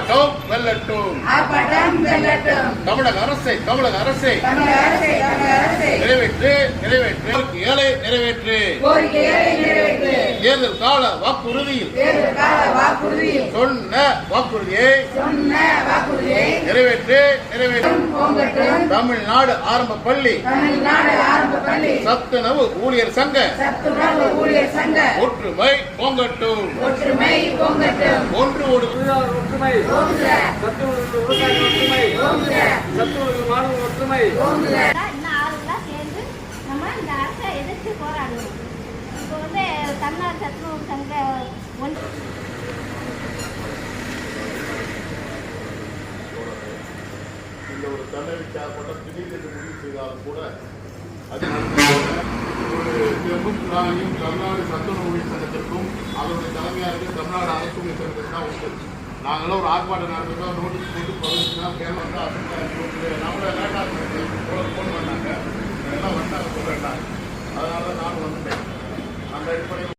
ஆர்ப்பாட்டம் வெல்லட்டும், தமிழக அரசை நிறைவேற்று, ஏழை நிறைவேற்று. தேர்தல் கால வாக்குறுதியில் சொன்ன வாக்குறுதியை நிறைவேற்று. தமிழ்நாடு ஆரம்ப பள்ளி சத்துணவு ஊழியர் சங்க ஒற்றுமை பொங்கட்டும். ஒன்று ஒற்றுமை, சத்துணவு மாணவ ஒற்றுமை. தன்னார் சத்துணவு சங்க இந்த ஒரு தன்னறிக்கையாளப்பட்ட திடீரென்று முடிவு செய்தாலும் கூட அது தமிழ்நாடு சத்துணவு ஊழியர் சங்கத்திற்கும் அதனுடைய தலைமையாக தமிழ்நாடு அரசு ஊழியர் சங்கத்திற்கு தான் உண்டு. நாங்களும் ஒரு ஆர்ப்பாட்டம் நடத்திருக்கோம். நோட்டீஸ் போட்டு பதினஞ்சுனா கேரளா வந்து அரசு நம்மள ஃபோன் பண்ணாங்க, எல்லாம் வந்தாங்க சொல்லிட்டாங்க. அதனால நான் வந்துட்டேன். அந்த அடிப்படையில்